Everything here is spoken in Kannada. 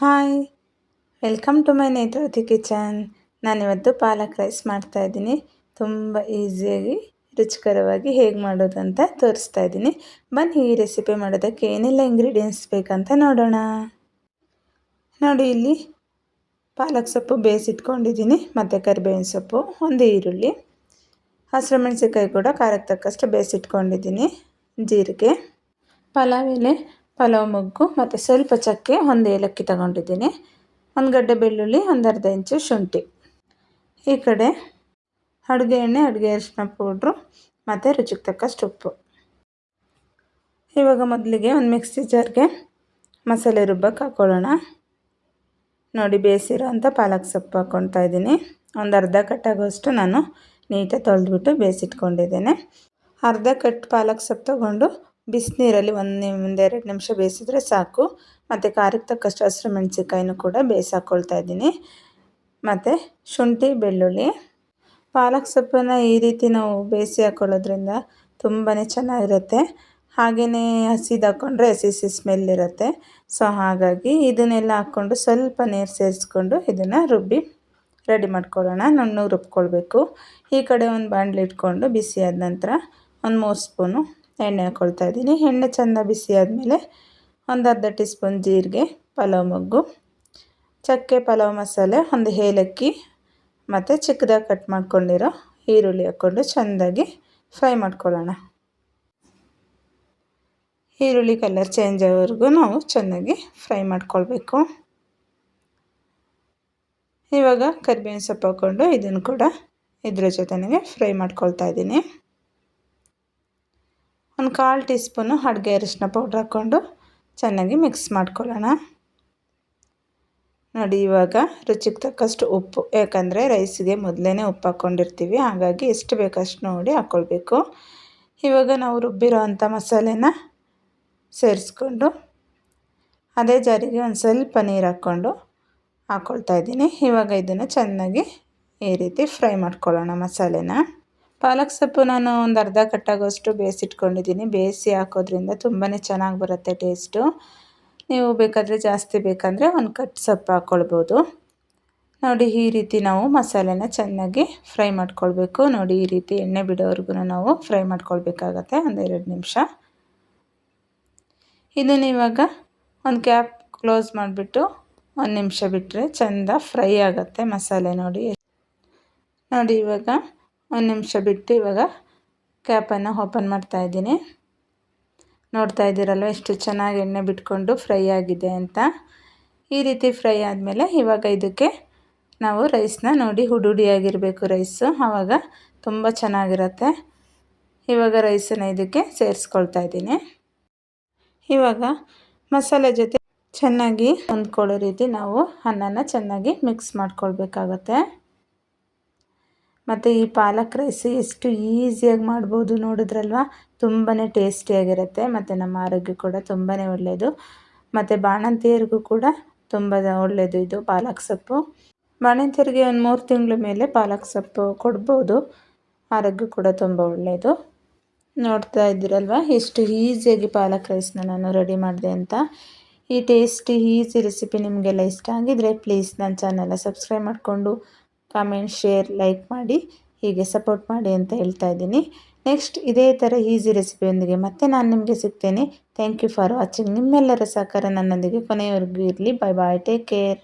Hi, welcome to my Netravati kitchen. ನಾನಿವತ್ತು ಪಾಲಕ್ ರೈಸ್ ಮಾಡ್ತಾಯಿದ್ದೀನಿ. ತುಂಬ ಈಸಿಯಾಗಿ ರುಚಿಕರವಾಗಿ ಹೇಗೆ ಮಾಡೋದು ಅಂತ ತೋರಿಸ್ತಾ ಇದ್ದೀನಿ. ಬನ್ನಿ ಈ ರೆಸಿಪಿ ಮಾಡೋದಕ್ಕೆ ಏನೆಲ್ಲ ಇಂಗ್ರೀಡಿಯೆಂಟ್ಸ್ ಬೇಕಂತ ನೋಡೋಣ. ನೋಡಿ, ಇಲ್ಲಿ ಪಾಲಕ್ ಸೊಪ್ಪು ಬೇಯಿಸಿಟ್ಕೊಂಡಿದ್ದೀನಿ, ಮತ್ತು ಕರಿಬೇವಿನ ಸೊಪ್ಪು, ಒಂದು ಈರುಳ್ಳಿ, ಹಸಿರು ಮೆಣಸಿನ್ಕಾಯಿ ಕೂಡ ಖಾರಕ್ಕೆ ತಕ್ಕಷ್ಟು ಬೇಯಿಸಿಟ್ಕೊಂಡಿದ್ದೀನಿ, ಜೀರಿಗೆ, ಪಲಾವ್ ಎಲೆ, ಪಲಾವ್ ಮೊಗ್ಗು ಮತ್ತು ಸ್ವಲ್ಪ ಚಕ್ಕೆ, ಒಂದು ಏಲಕ್ಕಿ ತಗೊಂಡಿದ್ದೀನಿ, ಒಂದು ಗಡ್ಡೆ ಬೆಳ್ಳುಳ್ಳಿ, ಒಂದು ಅರ್ಧ ಇಂಚು ಶುಂಠಿ. ಈ ಕಡೆ ಅಡುಗೆ ಎಣ್ಣೆ, ಅಡುಗೆ ಅರಿಶಿನ ಪೌಡ್ರು ಮತ್ತು ರುಚಿಗೆ ತಕ್ಕಷ್ಟು ಉಪ್ಪು. ಇವಾಗ ಮೊದಲಿಗೆ ಒಂದು ಮಿಕ್ಸಿ ಜಾರ್ಗೆ ಮಸಾಲೆ ರುಬ್ಬಕ್ಕೆ ಹಾಕ್ಕೊಳ್ಳೋಣ. ನೋಡಿ, ಬೇಯಿಸಿರೋ ಅಂಥ ಪಾಲಕ್ ಸೊಪ್ಪು ಹಾಕ್ಕೊಳ್ತಾ ಇದ್ದೀನಿ. ಒಂದು ಅರ್ಧ ಕಟ್ಟಾಗೋಷ್ಟು ನಾನು ನೀಟಾಗಿ ತೊಳೆದ್ಬಿಟ್ಟು ಬೇಯಿಸಿಟ್ಕೊಂಡಿದ್ದೇನೆ. ಅರ್ಧ ಕಟ್ ಪಾಲಕ್ ಸೊಪ್ಪು ತೊಗೊಂಡು ಬಿಸಿನೀರಲ್ಲಿ ಒಂದೆರಡು ನಿಮಿಷ ಬೇಯಿಸಿದ್ರೆ ಸಾಕು. ಮತ್ತು ಖಾರಕ್ಕೆ ತಕ್ಕಷ್ಟು ಹಸಿರು ಮೆಣಸಿನ್ಕಾಯಿನೂ ಕೂಡ ಬೇಯಿಸಾಕ್ಕೊಳ್ತಾ ಇದ್ದೀನಿ, ಮತ್ತು ಶುಂಠಿ, ಬೆಳ್ಳುಳ್ಳಿ. ಪಾಲಕ್ ಸೊಪ್ಪನ್ನು ಈ ರೀತಿ ನಾವು ಬೇಯಿಸಿ ಹಾಕ್ಕೊಳ್ಳೋದ್ರಿಂದ ತುಂಬಾ ಚೆನ್ನಾಗಿರುತ್ತೆ. ಹಾಗೆಯೇ ಹಸಿದು ಹಾಕ್ಕೊಂಡ್ರೆ ಹಸಿ ಸ್ಮೆಲ್ ಇರುತ್ತೆ. ಸೊ ಹಾಗಾಗಿ ಇದನ್ನೆಲ್ಲ ಹಾಕ್ಕೊಂಡು ಸ್ವಲ್ಪ ನೀರು ಸೇರಿಸ್ಕೊಂಡು ಇದನ್ನು ರುಬ್ಬಿ ರೆಡಿ ಮಾಡ್ಕೊಳ್ಳೋಣ. ನುಣ್ಣಗೆ ರುಬ್ಕೊಳ್ಬೇಕು. ಈ ಕಡೆ ಒಂದು ಬಾಣಲೆ ಇಟ್ಕೊಂಡು ಬಿಸಿ ಆದ ನಂತರ ಒಂದು 3 ಸ್ಪೂನು ಎಣ್ಣೆ ಹಾಕ್ಕೊಳ್ತಾ ಇದ್ದೀನಿ. ಎಣ್ಣೆ ಚೆಂದ ಬಿಸಿ ಆದಮೇಲೆ ಒಂದು ಅರ್ಧ ಟೀ ಸ್ಪೂನ್ ಜೀರಿಗೆ, ಪಲಾವ್ ಮೊಗ್ಗು, ಚಕ್ಕೆ, ಪಲಾವ್ ಮಸಾಲೆ, ಒಂದು ಏಲಕ್ಕಿ ಮತ್ತು ಚಿಕ್ಕದಾಗಿ ಕಟ್ ಮಾಡ್ಕೊಂಡಿರೋ ಈರುಳ್ಳಿ ಹಾಕ್ಕೊಂಡು ಚೆಂದಾಗಿ ಫ್ರೈ ಮಾಡ್ಕೊಳ್ಳೋಣ. ಈರುಳ್ಳಿ ಕಲರ್ ಚೇಂಜ್ ಆಗೋವರೆಗೂ ನಾವು ಚೆನ್ನಾಗಿ ಫ್ರೈ ಮಾಡ್ಕೊಳ್ಬೇಕು. ಇವಾಗ ಕರಿಬೇವಿನ ಸೊಪ್ಪು ಹಾಕ್ಕೊಂಡು ಇದನ್ನು ಕೂಡ ಇದ್ರ ಜೊತೆಗೆ ಫ್ರೈ ಮಾಡ್ಕೊಳ್ತಾ ಇದ್ದೀನಿ. ಒಂದು 1/4 ಟೀ ಸ್ಪೂನು ಅಡುಗೆ ಅರಿಶಿನ ಪೌಡ್ರ್ ಹಾಕ್ಕೊಂಡು ಚೆನ್ನಾಗಿ ಮಿಕ್ಸ್ ಮಾಡ್ಕೊಳ್ಳೋಣ. ನೋಡಿ, ಇವಾಗ ರುಚಿಗೆ ತಕ್ಕಷ್ಟು ಉಪ್ಪು, ಯಾಕಂದರೆ ರೈಸಿಗೆ ಮೊದಲೇ ಉಪ್ಪು ಹಾಕ್ಕೊಂಡಿರ್ತೀವಿ, ಹಾಗಾಗಿ ಎಷ್ಟು ಬೇಕಷ್ಟು ನೋಡಿ ಹಾಕ್ಕೊಳ್ಬೇಕು. ಇವಾಗ ನಾವು ರುಬ್ಬಿರೋ ಅಂಥ ಮಸಾಲೆನ ಸೇರಿಸ್ಕೊಂಡು ಅದೇ ಜಾರಿಗೆ ಒಂದು ಸ್ವಲ್ಪ ನೀರು ಹಾಕ್ಕೊಳ್ತಾ ಇದ್ದೀನಿ. ಇವಾಗ ಇದನ್ನು ಚೆನ್ನಾಗಿ ಈ ರೀತಿ ಫ್ರೈ ಮಾಡ್ಕೊಳ್ಳೋಣ ಮಸಾಲೆನ. ಪಾಲಕ್ ಸೊಪ್ಪು ನಾನು ಒಂದು ಅರ್ಧ ಕಟ್ಟಾಗೋಷ್ಟು ಬೇಯಿಸಿಟ್ಕೊಂಡಿದ್ದೀನಿ. ಬೇಯಿಸಿ ಹಾಕೋದ್ರಿಂದ ತುಂಬಾ ಚೆನ್ನಾಗಿ ಬರುತ್ತೆ ಟೇಸ್ಟು. ನೀವು ಬೇಕಾದರೆ ಜಾಸ್ತಿ ಬೇಕಂದರೆ ಒಂದು ಕಟ್ ಸೊಪ್ಪು ಹಾಕ್ಕೊಳ್ಬೋದು. ನೋಡಿ, ಈ ರೀತಿ ನಾವು ಮಸಾಲೆನ ಚೆನ್ನಾಗಿ ಫ್ರೈ ಮಾಡ್ಕೊಳ್ಬೇಕು. ನೋಡಿ, ಈ ರೀತಿ ಎಣ್ಣೆ ಬಿಡೋವರೆಗೂ ನಾವು ಫ್ರೈ ಮಾಡ್ಕೊಳ್ಬೇಕಾಗತ್ತೆ, ಒಂದು 2 ನಿಮಿಷ. ಇದನ್ನು ಇವಾಗ ಒಂದು ಕ್ಯಾಪ್ ಕ್ಲೋಸ್ ಮಾಡಿಬಿಟ್ಟು 1 ನಿಮಿಷ ಬಿಟ್ಟರೆ ಚೆಂದ ಫ್ರೈ ಆಗುತ್ತೆ ಮಸಾಲೆ. ನೋಡಿ, ಇವಾಗ 1 ನಿಮಿಷ ಬಿಟ್ಟು ಇವಾಗ ಕ್ಯಾಪನ್ನು ಓಪನ್ ಮಾಡ್ತಾಯಿದ್ದೀನಿ. ನೋಡ್ತಾ ಇದ್ದೀರಲ್ವ ಎಷ್ಟು ಚೆನ್ನಾಗಿ ಎಣ್ಣೆ ಬಿಟ್ಕೊಂಡು ಫ್ರೈ ಆಗಿದೆ ಅಂತ. ಈ ರೀತಿ ಫ್ರೈ ಆದಮೇಲೆ ಇವಾಗ ಇದಕ್ಕೆ ನಾವು ರೈಸ್ನ ನೋಡಿ ಹುಡಿಯಾಗಿರಬೇಕು ರೈಸು, ಆವಾಗ ತುಂಬ ಚೆನ್ನಾಗಿರುತ್ತೆ. ಇವಾಗ ರೈಸನ್ನು ಇದಕ್ಕೆ ಸೇರಿಸ್ಕೊಳ್ತಾ ಇದ್ದೀನಿ. ಇವಾಗ ಮಸಾಲೆ ಜೊತೆ ಚೆನ್ನಾಗಿ ಹೊಂದ್ಕೊಳ್ಳೋ ರೀತಿ ನಾವು ಅನ್ನನ ಚೆನ್ನಾಗಿ ಮಿಕ್ಸ್ ಮಾಡ್ಕೊಳ್ಬೇಕಾಗತ್ತೆ. ಮತ್ತು ಈ ಪಾಲಕ್ ರೈಸ್ ಎಷ್ಟು ಈಸಿಯಾಗಿ ಮಾಡ್ಬೋದು ನೋಡಿದ್ರಲ್ವ. ತುಂಬಾ ಟೇಸ್ಟಿಯಾಗಿರುತ್ತೆ ಮತ್ತು ನಮ್ಮ ಆರೋಗ್ಯ ಕೂಡ ತುಂಬಾ ಒಳ್ಳೆಯದು. ಮತ್ತು ಬಾಣಂತಿಯರಿಗೂ ಕೂಡ ತುಂಬ ಒಳ್ಳೆಯದು ಇದು ಪಾಲಕ್ ಸೊಪ್ಪು. ಬಾಣಂತಿಯರಿಗೆ ಒಂದು 3 ತಿಂಗಳ ಮೇಲೆ ಪಾಲಕ್ ಸೊಪ್ಪು ಕೊಡ್ಬೋದು, ಆರೋಗ್ಯ ಕೂಡ ತುಂಬ ಒಳ್ಳೆಯದು. ನೋಡ್ತಾ ಇದ್ದೀರಲ್ವ ಎಷ್ಟು ಈಸಿಯಾಗಿ ಪಾಲಕ್ ರೈಸ್ನ ನಾನು ರೆಡಿ ಮಾಡಿದೆ ಅಂತ. ಈ ಟೇಸ್ಟಿ ಈಸಿ ರೆಸಿಪಿ ನಿಮಗೆಲ್ಲ ಇಷ್ಟ ಆಗಿದರೆ ಪ್ಲೀಸ್ ನನ್ನ ಚಾನಲ್ನ ಸಬ್ಸ್ಕ್ರೈಬ್ ಮಾಡಿಕೊಂಡು ಕಾಮೆಂಟ್, ಶೇರ್, ಲೈಕ್ ಮಾಡಿ ಹೀಗೆ ಸಪೋರ್ಟ್ ಮಾಡಿ ಅಂತ ಹೇಳ್ತಾ ಇದ್ದೀನಿ. ನೆಕ್ಸ್ಟ್ ಇದೇ ಥರ ಈಸಿ ರೆಸಿಪಿಯೊಂದಿಗೆ ಮತ್ತೆ ನಾನು ನಿಮಗೆ ಸಿಗ್ತೇನೆ. Thank you for watching. ನಿಮ್ಮೆಲ್ಲರ ಸಹಕಾರ ನನ್ನೊಂದಿಗೆ ಕೊನೆಯವರೆಗೂ ಇರಲಿ. Bye bye, take care.